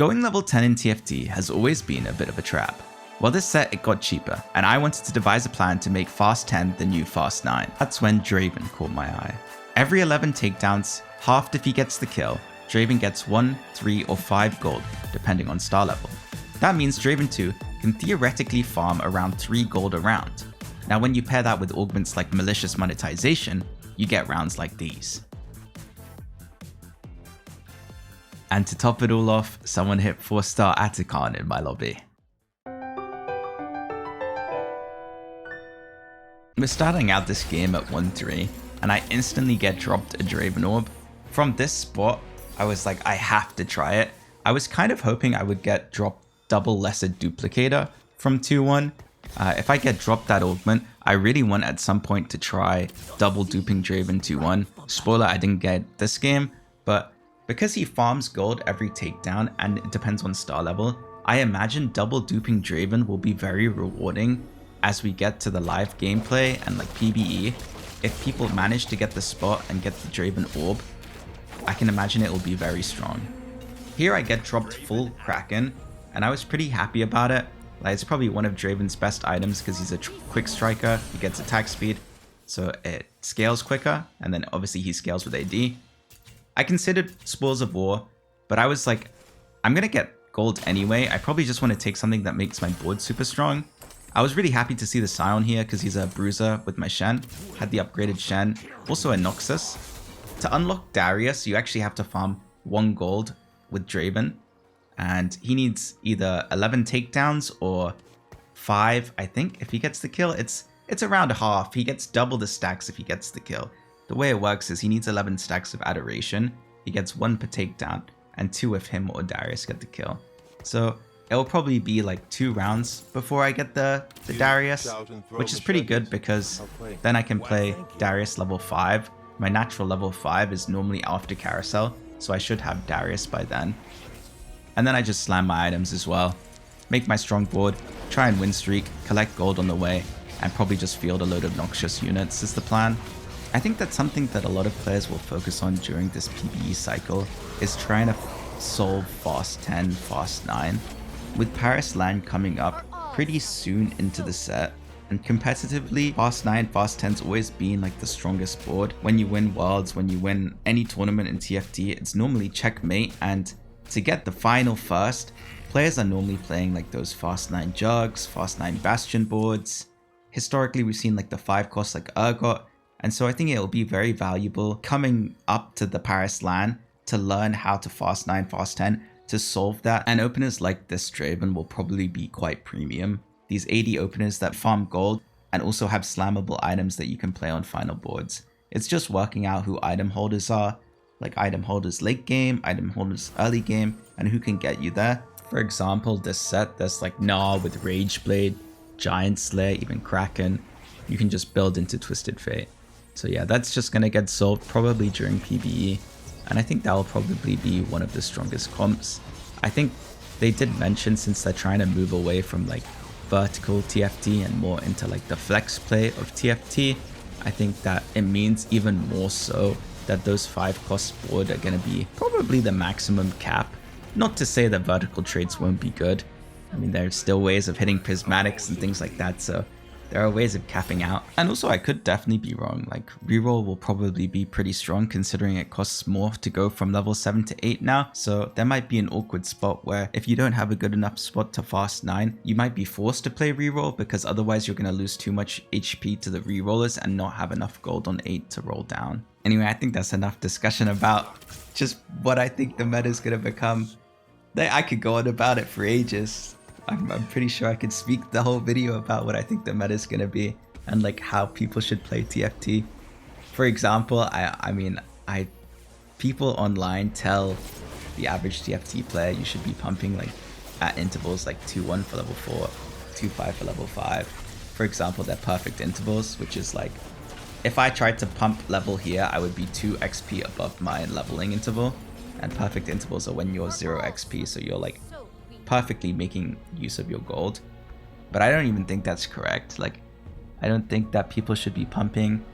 Going level 10 in TFT has always been a bit of a trap. Well, this set it got cheaper, and I wanted to devise a plan to make Fast 10 the new Fast 9. That's when Draven caught my eye. Every 11 takedowns, halved if he gets the kill, Draven gets 1, 3 or 5 gold, depending on star level. That means Draven 2 can theoretically farm around 3 gold a round. Now when you pair that with augments like Malicious Monetization, you get rounds like these. And to top it all off, someone hit 4-star Econ in my lobby. We're starting out this game at 1-3, and I instantly get dropped a Draven Orb. From this spot, I was like, I have to try it. I was kind of hoping I would get dropped double lesser duplicator from 2-1. If I get dropped that augment, I really want at some point to try double duping Draven 2-1. Spoiler, I didn't get this game, but because he farms gold every takedown and it depends on star level, I imagine double duping Draven will be very rewarding as we get to the live gameplay and like PBE. If people manage to get the spot and get the Draven orb, I can imagine it will be very strong. Here I get dropped full Kraken, and I was pretty happy about it. Like, it's probably one of Draven's best items because he's a quick striker, he gets attack speed, so it scales quicker, and then obviously he scales with AD. I considered Spoils of War, but I was like, I'm gonna get gold anyway. I probably just want to take something that makes my board super strong. I was really happy to see the Scion here because he's a bruiser with my Shen. Had the upgraded Shen, also a Noxus. To unlock Darius, you actually have to farm 1 gold with Draven. And he needs either 11 takedowns or 5, I think. If he gets the kill, it's around half. He gets double the stacks if he gets the kill. The way it works is he needs 11 stacks of Adoration. He gets 1 per takedown, and 2 if him or Darius get the kill. So it'll probably be like 2 rounds before I get the Darius, which is pretty good because then I can play Darius level 5. My natural level 5 is normally after Carousel, so I should have Darius by then. And then I just slam my items as well, make my strong board, try and win streak, collect gold on the way, and probably just field a load of Noxious units is the plan. I think that's something that a lot of players will focus on during this PBE cycle, is trying to solve Fast 10, Fast 9. With Paris LAN coming up pretty soon into the set, and competitively, Fast 9, Fast 10's always been like the strongest board. When you win Worlds, when you win any tournament in TFT, it's normally checkmate, and to get the final first, players are normally playing like those Fast 9 Jugs, Fast 9 Bastion boards. Historically, we've seen like the 5 cost like Urgot, and so I think it'll be very valuable coming up to the Paris LAN to learn how to Fast 9, Fast 10 to solve that. And openers like this Draven will probably be quite premium. These AD openers that farm gold and also have slammable items that you can play on final boards. It's just working out who item holders are, like item holders late game, item holders early game, and who can get you there. For example, this set, there's like Gnar with Rage Blade, Giant Slayer, even Kraken. You can just build into Twisted Fate. So yeah, that's just gonna get solved probably during PBE. And I think that will probably be one of the strongest comps. I think they did mention, since they're trying to move away from like vertical TFT and more into like the flex play of TFT, I think that it means even more so that those 5 cost board are going to be probably the maximum cap. Not to say that vertical trades won't be good. I mean, there's still ways of hitting prismatics and things like that, so there are ways of capping out. And also, I could definitely be wrong. Like, reroll will probably be pretty strong considering it costs more to go from level 7 to 8 now. So there might be an awkward spot where if you don't have a good enough spot to Fast 9, you might be forced to play reroll because otherwise you're going to lose too much HP to the rerollers and not have enough gold on 8 to roll down. Anyway, I think that's enough discussion about just what I think the meta is going to become. I could go on about it for ages. I'm pretty sure I could speak the whole video about what I think the meta is going to be and like how people should play TFT. For example, people online tell the average TFT player you should be pumping like at intervals like 2-1 for level 4, 2-5 for level 5. For example, they're perfect intervals, which is like, if I tried to pump level here, I would be 2 XP above my leveling interval. And perfect intervals are when you're 0 XP, so you're like perfectly making use of your gold. But I don't even think that's correct. Like, I don't think that people should be pumping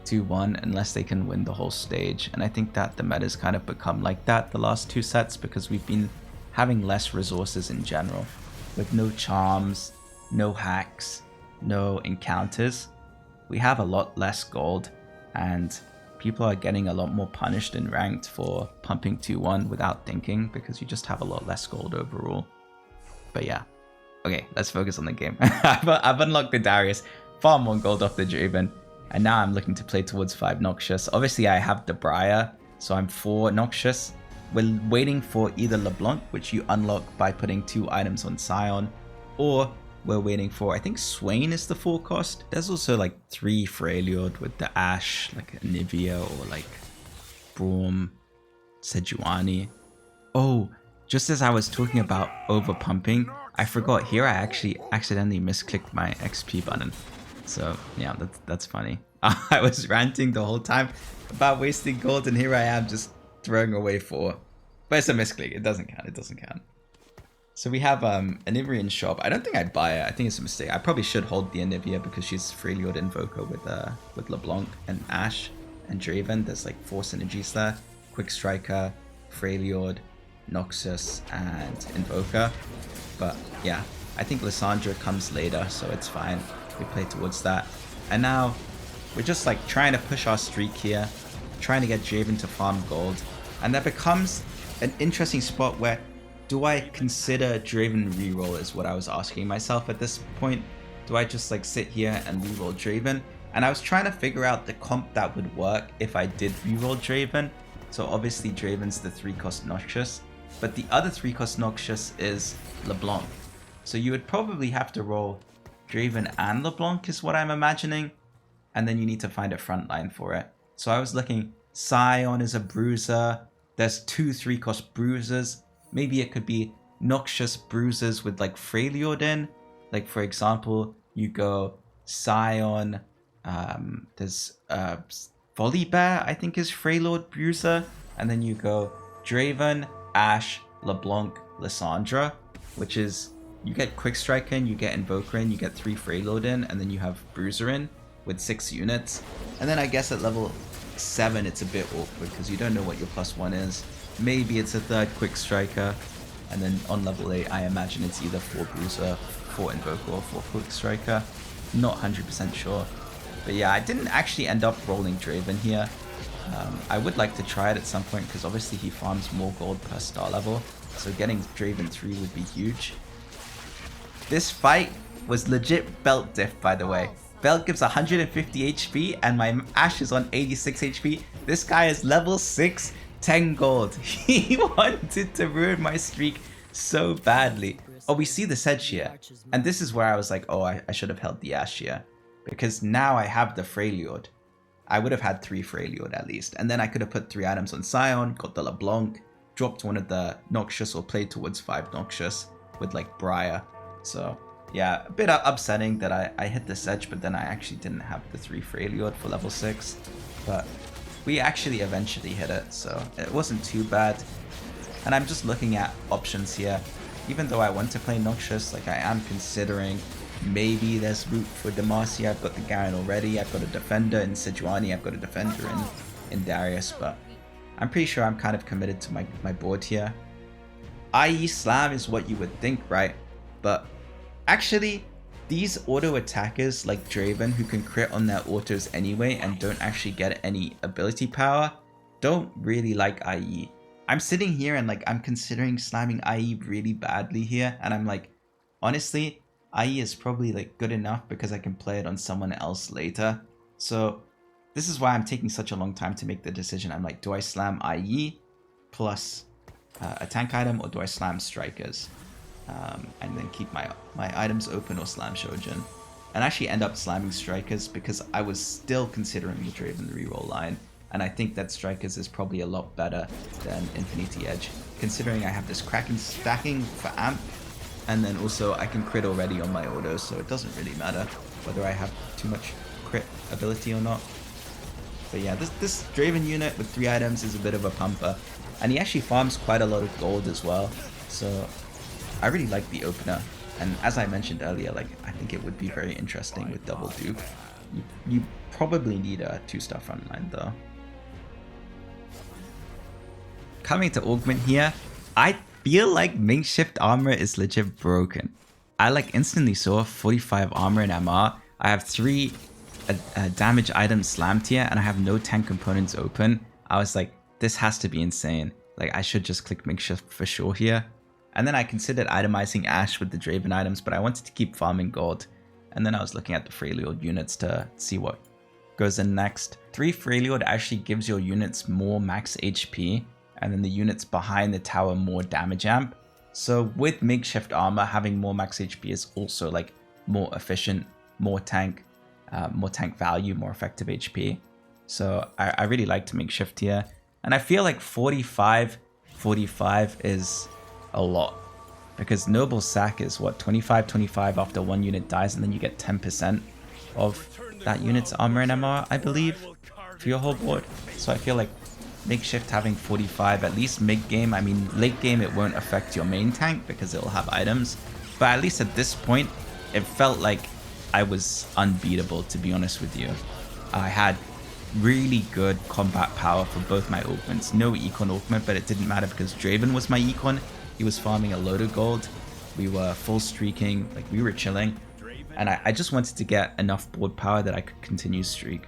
2-1 unless they can win the whole stage. And I think that the meta's kind of become like that the last 2 sets because we've been having less resources in general. With no charms, no hacks, no encounters, we have a lot less gold, and people are getting a lot more punished in ranked for pumping 2-1 without thinking, because you just have a lot less gold overall. But yeah. Okay, let's focus on the game. I've unlocked the Darius, far more gold off the Draven, and now I'm looking to play towards 5 Noxus. Obviously, I have the Briar, so I'm 4 Noxus. We're waiting for either LeBlanc, which you unlock by putting 2 items on Scion, or we're waiting for, I think Swain is the 4 cost. There's also like 3 Freljord with the Ashe, like Nivea or like Braum, Sejuani. Oh, just as I was talking about overpumping, I forgot here I actually accidentally misclicked my XP button. So yeah, that's funny. I was ranting the whole time about wasting gold, and here I am just throwing away 4. But it's a misclick, it doesn't count, it doesn't count. So we have an Ivrian shop. I don't think I'd buy it, I think it's a mistake. I probably should hold the Anivia because she's Freljord Invoker with LeBlanc and Ashe and Draven. There's like 4 synergies there. Quick Striker, Freljord, Noxus, and Invoker. But yeah, I think Lissandra comes later, so it's fine. We play towards that. And now we're just like trying to push our streak here, trying to get Draven to farm gold. And that becomes an interesting spot where, do I consider Draven reroll is what I was asking myself at this point. Do I just like sit here and reroll Draven? And I was trying to figure out the comp that would work if I did reroll Draven. So obviously Draven's the 3-cost Noxus, but the other 3-cost Noxus is LeBlanc. So you would probably have to roll Draven and LeBlanc is what I'm imagining. And then you need to find a front line for it. So I was looking, Scion is a bruiser. There's 2 3-cost bruisers. Maybe it could be Noxious bruisers with like Freljord in. Like for example, you go Scion, there's Volibear, I think is Freljord bruiser. And then you go Draven, Ashe, LeBlanc, Lissandra, which is, you get Quick Strike in, you get Invoker in, you get 3 Freljord in, and then you have Bruiser in with 6 units. And then I guess at level 7 it's a bit awkward because you don't know what your +1 is. Maybe it's a 3rd Quick Striker, and then on level 8 I imagine it's either 4 Bruiser, 4 Invoker, or 4 Quick Striker. Not 100% sure. But yeah, I didn't actually end up rolling Draven here. I would like to try it at some point because obviously he farms more gold per star level. So getting Draven 3 would be huge. This fight was legit belt diff, by the way. Belt gives 150 HP and my Ashe is on 86 HP. This guy is level 6, 10 gold. He wanted to ruin my streak so badly. Oh, we see the Sedge here. And this is where I was like, oh, I should have held the Ashe here. Because now I have the Freljord. I would have had 3 Freljord at least. And then I could have put 3 items on Scion, got the LeBlanc, dropped one of the Noxus or played towards 5 Noxus with like Briar. So yeah, a bit upsetting that I hit the Sedge, but then I actually didn't have the 3 Freljord for level 6. But we actually eventually hit it, so it wasn't too bad. And I'm just looking at options here. Even though I want to play Noxus, like I am considering maybe there's route for Demacia. I've got the Garen already, I've got a defender in Sejuani, I've got a defender in Darius, but I'm pretty sure I'm kind of committed to my board here. IE Slam is what you would think, right? But actually, these auto attackers like Draven who can crit on their autos anyway and don't actually get any ability power, don't really like IE. I'm sitting here and like I'm considering slamming IE really badly here, and I'm like, honestly, IE is probably like good enough because I can play it on someone else later. So this is why I'm taking such a long time to make the decision. I'm like, do I slam IE plus a tank item, or do I slam strikers and then keep my items open, or slam Shojin? And actually end up slamming strikers because I was still considering the Draven reroll line. And I think that Strikers is probably a lot better than Infinity Edge, considering I have this Kraken stacking for Amp, and then also I can crit already on my autos, so it doesn't really matter whether I have too much crit ability or not. But yeah, this Draven unit with 3 items is a bit of a pumper, and he actually farms quite a lot of gold as well, so I really like the opener. And as I mentioned earlier, like I think it would be very interesting with Double Duke. You probably need a 2-star frontline though. Coming to Augment here, I feel like makeshift armor is legit broken. I like instantly saw 45 armor and MR. I have 3 damage items slammed here and I have no tank components open. I was like, this has to be insane. Like I should just click makeshift for sure here. And then I considered itemizing Ash with the Draven items, but I wanted to keep farming gold. And then I was looking at the Freljord units to see what goes in next. 3 Freljord actually gives your units more max HP, and then the units behind the tower more damage amp. So with makeshift armor, having more max HP is also like more efficient, more tank value, more effective HP. So I really liked makeshift here. And I feel like 45 is a lot. Because Noble Sack is what, 25 after 1 unit dies, and then you get 10% of that unit's armor and MR, I believe, for your whole board. So I feel like makeshift having 45, at least mid-game. I mean, late game it won't affect your main tank because it'll have items. But at least at this point, it felt like I was unbeatable, to be honest with you. I had really good combat power for both my augments. No Econ augment, but it didn't matter because Draven was my Econ. He was farming a load of gold. We were full streaking, like we were chilling. And I just wanted to get enough board power that I could continue streak.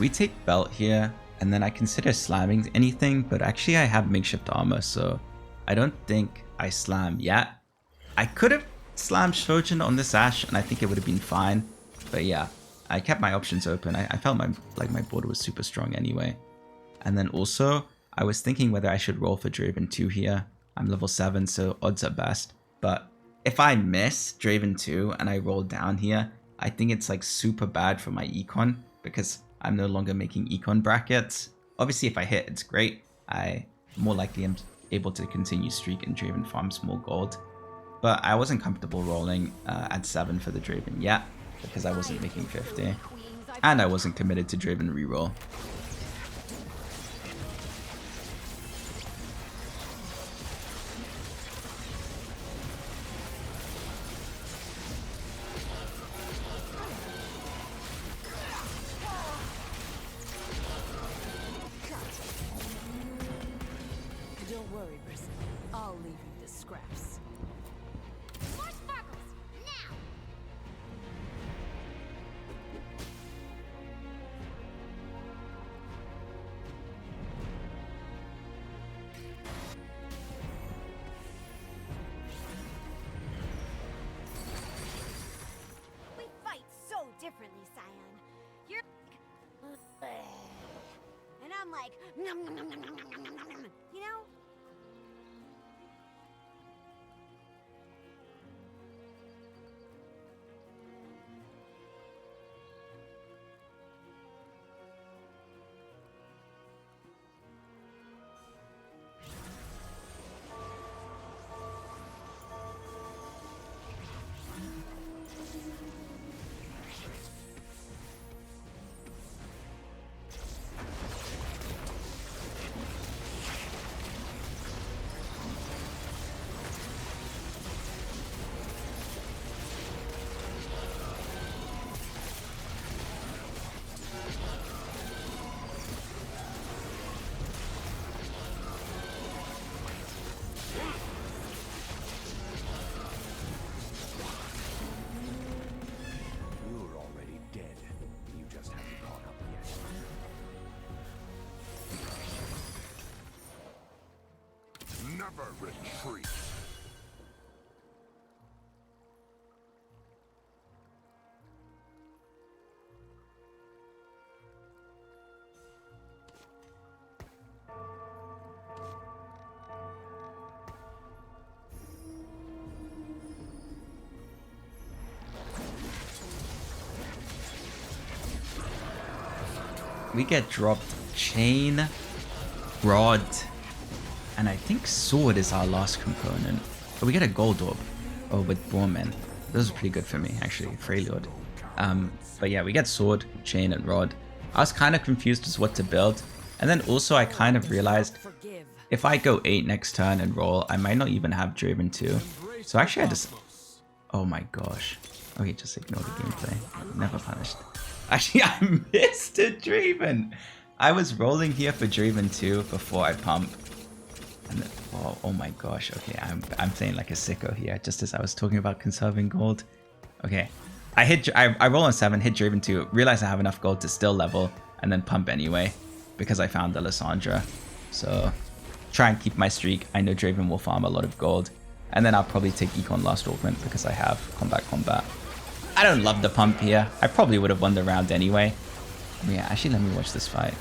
We take belt here, and then I consider slamming anything, but actually I have makeshift armor, so I don't think I slam yet. I could have slammed Shojin on this Ashe, and I think it would have been fine. But yeah, I kept my options open. I felt my board was super strong anyway. And then also, I was thinking whether I should roll for Draven 2 here. I'm level 7, so odds are best. But if I miss Draven 2 and I roll down here, I think it's like super bad for my Econ, because I'm no longer making Econ brackets. Obviously, if I hit, it's great. I more likely am able to continue streak and Draven farms more gold. But I wasn't comfortable rolling at 7 for the Draven yet, because I wasn't making 50. And I wasn't committed to Draven reroll. Differently, Scion. You're and I'm like, nom, nom, nom, nom, nom, nom, nom, nom, you know? We get dropped chain, rod, and I think sword is our last component. But we get a gold orb. Oh, with Borman. This is pretty good for me, actually. Freylord. But yeah, we get sword, chain, and rod. I was kind of confused as what to build. And then also I kind of realized if I go 8 next turn and roll, I might not even have Draven 2. So actually I just... Oh my gosh. Okay, just ignore the gameplay. Never punished. Actually, I missed a Draven. I was rolling here for Draven 2 before I pump. And then, oh my gosh. Okay, I'm playing like a sicko here, just as I was talking about conserving gold. Okay, I roll on 7, hit Draven 2, realize I have enough gold to still level, and then pump anyway, because I found the Lysandra. So, try and keep my streak. I know Draven will farm a lot of gold. And then I'll probably take Econ last augment because I have combat. I don't love the pump here. I probably would have won the round anyway. Yeah, actually, let me watch this fight.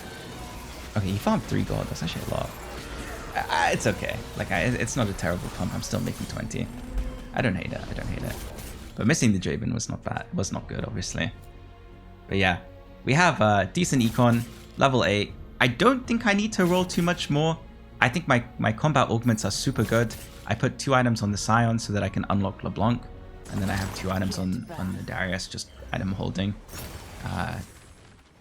Okay, he farmed 3 gold. That's actually a lot. It's okay. Like, it's not a terrible pump. I'm still making 20. I don't hate it. But missing the Draven was not bad. Was not good, obviously. But yeah, we have decent Econ, level 8. I don't think I need to roll too much more. I think my combat augments are super good. I put 2 items on the Scion so that I can unlock LeBlanc. And then I have 2 items on the Darius, just item holding.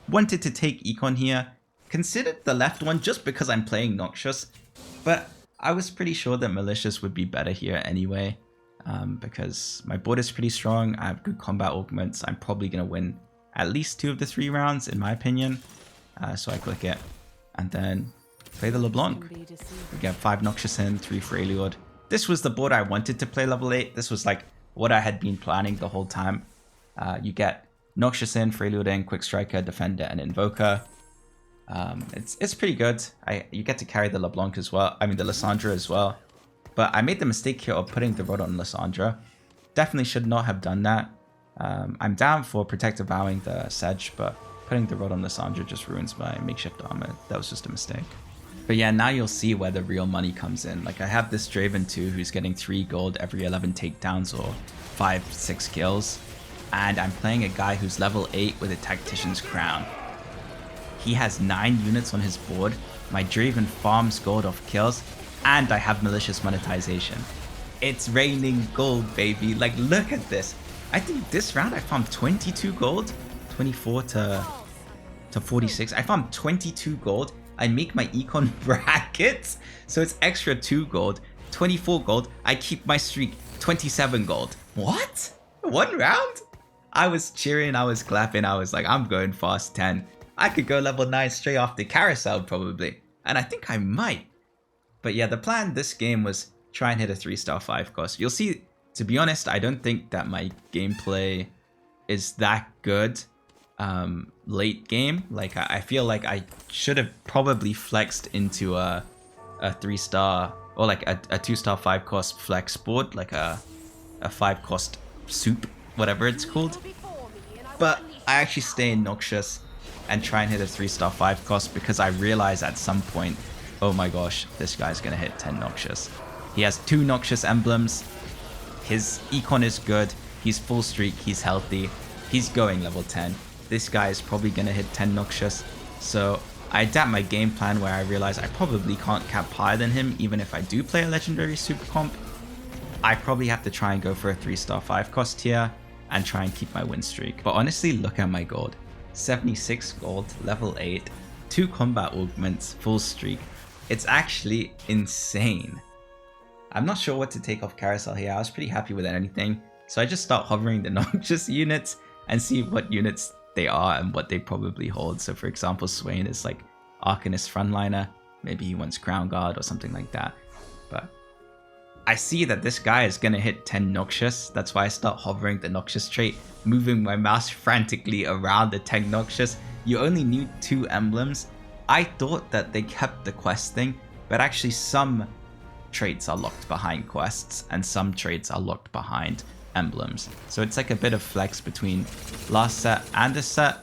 Wanted to take Econ here. Considered the left one just because I'm playing Noxus. But I was pretty sure that Malicious would be better here anyway. Because my board is pretty strong. I have good combat augments. I'm probably going to win at least 2 of the 3 rounds, in my opinion. So I click it. And then play the LeBlanc. We get 5 Noxus in, 3 Freylord. This was the board I wanted to play level 8. This was like what I had been planning the whole time. You get Noxus in, Freylord in, Quick Striker, Defender, and Invoker. It's pretty good. You get to carry the LeBlanc as well. I mean the Lysandra as well. But I made the mistake here of putting the rod on Lysandra. Definitely should not have done that. I'm down for Protective Vowing the Sedge, but putting the rod on Lysandra just ruins my makeshift armor. That was just a mistake. But yeah, now you'll see where the real money comes in. Like I have this Draven 2 who's getting 3 gold every 11 takedowns or 5-6 kills. And I'm playing a guy who's level 8 with a Tactician's Crown. He has 9 units on his board. My Draven farms gold off kills. And I have Malicious Monetization. It's raining gold, baby. Like, look at this. I think this round I farmed 22 gold. 24 to 46. I farmed 22 gold. I make my Econ brackets, so it's extra 2 gold, 24 gold. I keep my streak, 27 gold. What? 1 round? I was cheering, I was clapping, I was like, I'm going fast 10. I could go level 9 straight after Carousel probably, and I think I might. But yeah, the plan this game was try and hit a 3-star 5 cost. You'll see, to be honest, I don't think that my gameplay is that good. Late game, like I feel like I should have probably flexed into a 3-star or like a 2-star 5 cost flex board, like a 5 cost soup, whatever it's called. But I actually stay in Noxus and try and hit a 3-star 5 cost because I realize at some point, oh my gosh, this guy's gonna hit 10 Noxus. He has 2 Noxus emblems. His Econ is good. He's full streak. He's healthy. He's going level 10. This guy is probably going to hit 10 Noxus. So I adapt my game plan where I realize I probably can't cap higher than him even if I do play a legendary super comp. I probably have to try and go for a 3-star 5 cost here and try and keep my win streak. But honestly, look at my gold. 76 gold, level 8, 2 combat augments, full streak. It's actually insane. I'm not sure what to take off Carousel here. I was pretty happy with anything. So I just start hovering the Noxus units and see what units they are and what they probably hold. So for example, Swain is like Arcanist frontliner. Maybe he wants Crown Guard or something like that. But I see that this guy is going to hit 10 Noxus. That's why I start hovering the Noxus trait, moving my mouse frantically around the 10 Noxus. You only need 2 emblems. I thought that they kept the quest thing, but actually some traits are locked behind quests and some traits are locked behind emblems. So it's like a bit of flex between last set and this set.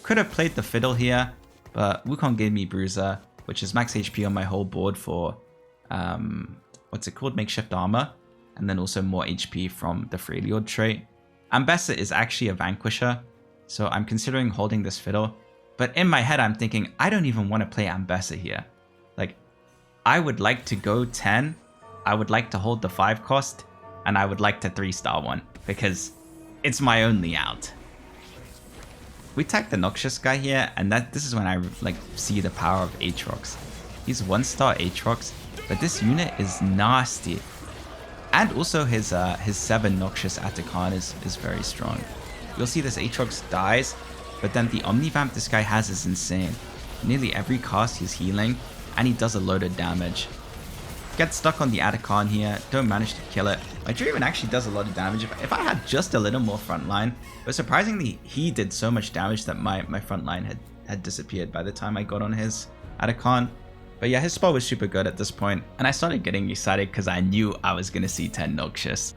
Could have played the fiddle here, but Wukong gave me Bruiser, which is max HP on my whole board for, what's it called, makeshift armor, and then also more HP from the Freljord trait. Ambessa is actually a Vanquisher, so I'm considering holding this fiddle, but in my head I'm thinking, I don't even want to play Ambessa here. Like, I would like to go 10, I would like to hold the 5 cost, and I would like to 3-star one, because it's my only out. We tag the Noxus guy here, and this is when I like see the power of Aatrox. He's 1-star Aatrox, but this unit is nasty. And also his 7 Noxus at Econ is very strong. You'll see this Aatrox dies, but then the Omnivamp this guy has is insane. Nearly every cast he's healing, and he does a load of damage. Get stuck on the Atacon here, don't manage to kill it. My Draven actually does a lot of damage. If I had just a little more frontline, but surprisingly he did so much damage that my frontline had disappeared by the time I got on his Atacon. But yeah, his spell was super good at this point, and I started getting excited because I knew I was going to see 10 Noxus.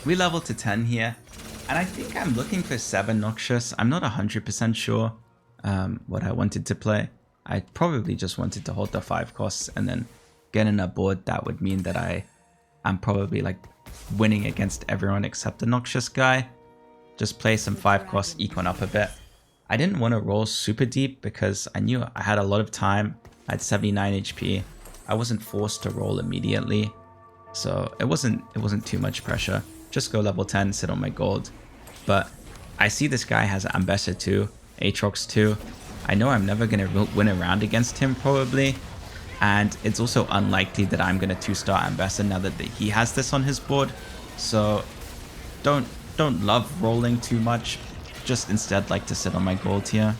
We level to 10 here, and I think I'm looking for 7 Noxus. I'm not 100% sure what I wanted to play. I probably just wanted to hold the 5 costs and then get in a board that would mean that I'm probably like winning against everyone except the Noxus guy. Just play some 5 cost Econ up a bit. I didn't want to roll super deep because I knew I had a lot of time. I had 79 HP. I wasn't forced to roll immediately, so it wasn't too much pressure. Just go level 10, sit on my gold. But I see this guy has Ambessa 2, Aatrox 2. I know I'm never going to win a round against him probably. And it's also unlikely that I'm going to 2-star Ambassador now that he has this on his board. So don't love rolling too much. Just instead like to sit on my gold here.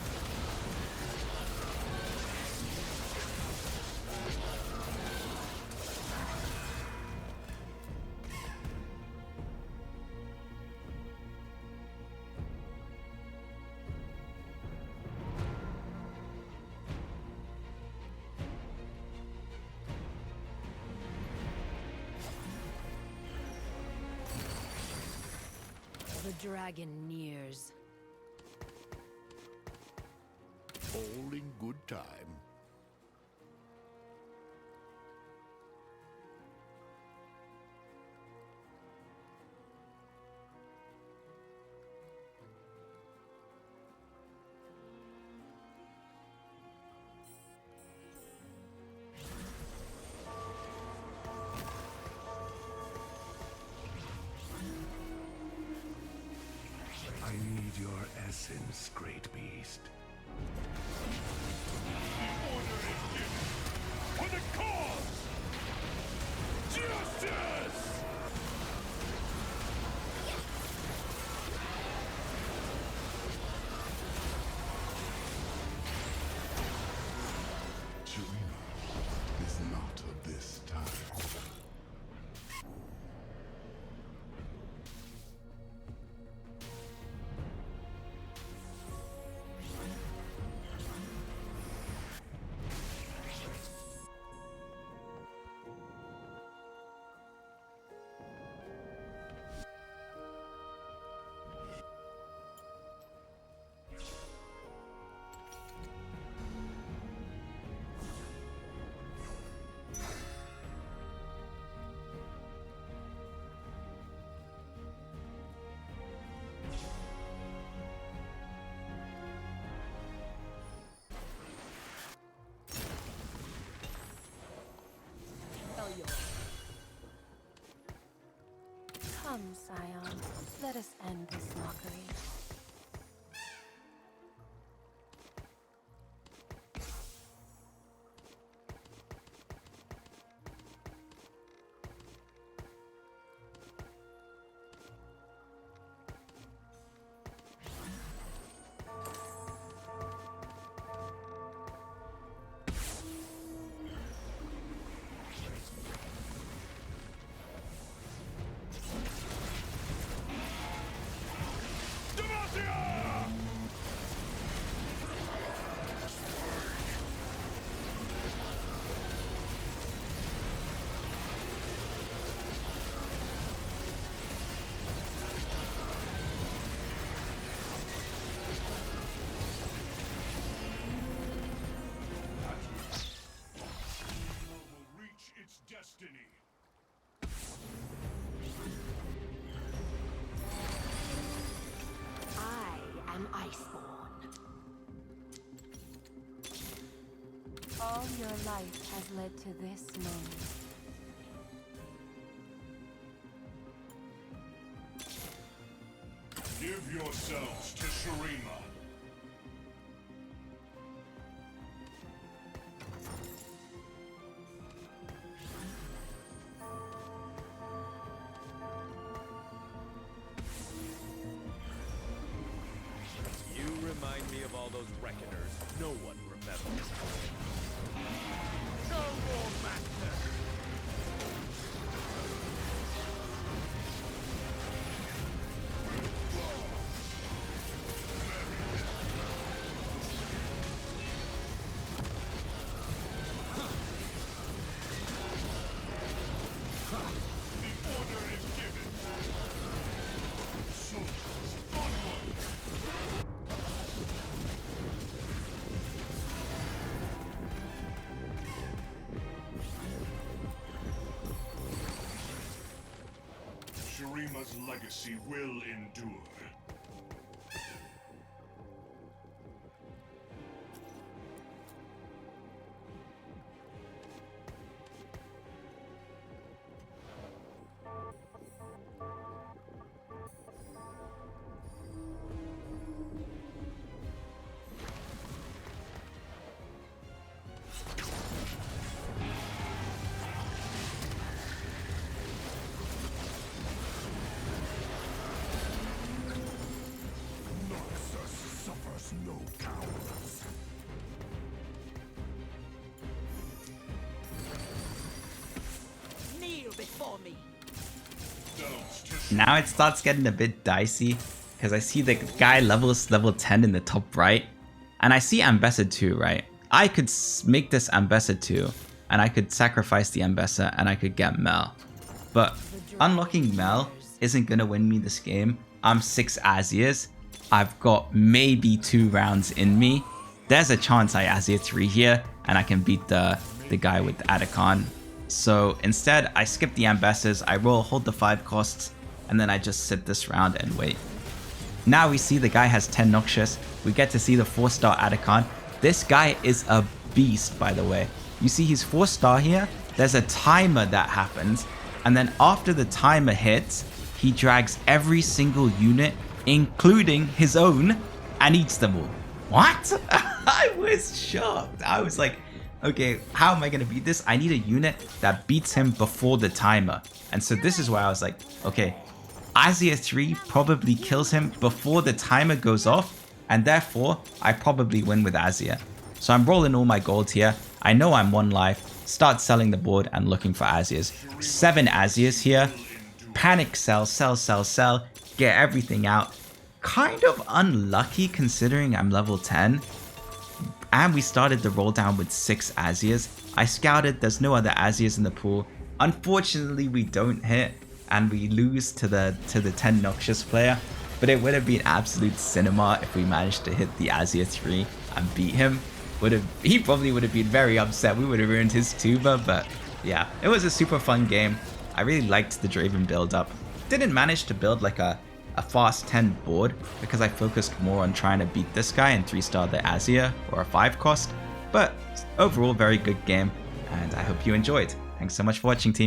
The dragon nears. All in good time. I need your essence, great beast. The order is given for the cause! Justice! Shurima is not of this time. Come, Scion. Let us end this mockery. Destiny. I am Iceborn. All your life has led to this moment. Give yourselves to Shurima. Remind me of all those reckoners no one remembers. No more master! The order is given. Soldiers, onward! Shurima's legacy will endure. Now it starts getting a bit dicey because I see the guy levels level 10 in the top right, and I see Ambassador 2, right? I could make this Ambassador 2, and I could sacrifice the Ambassador, and I could get Mel. But unlocking Mel isn't gonna win me this game. I'm 6 Azirs. I've got maybe 2 rounds in me. There's a chance I Azir 3 here, and I can beat the guy with Econ. So instead, I skip the Ambassadors, I roll, hold the 5 costs, and then I just sit this round and wait. Now we see the guy has 10 Noxus. We get to see the 4-star Econ. This guy is a beast, by the way. You see he's 4-star here. There's a timer that happens. And then after the timer hits, he drags every single unit, including his own, and eats them all. What? I was shocked. I was like, okay, how am I going to beat this? I need a unit that beats him before the timer. And so this is why I was like, okay, Azir 3 probably kills him before the timer goes off, and therefore I probably win with Azir. So I'm rolling all my gold here. I know I'm 1 life. Start selling the board and looking for Azirs. 7 Azirs here. Panic sell, sell, sell, sell. Get everything out. Kind of unlucky considering I'm level 10. And we started the roll down with 6 Azirs. I scouted, there's no other Azirs in the pool. Unfortunately, we don't hit, and we lose to the 10 Noxus player. But it would have been absolute cinema if we managed to hit the Azir 3 and beat him. He probably would have been very upset. We would have ruined his tuba, but yeah, it was a super fun game. I really liked the Draven build up. Didn't manage to build like a fast 10 board because I focused more on trying to beat this guy and 3-star the Azir or a 5 cost. But overall, very good game, and I hope you enjoyed. Thanks so much for watching, team.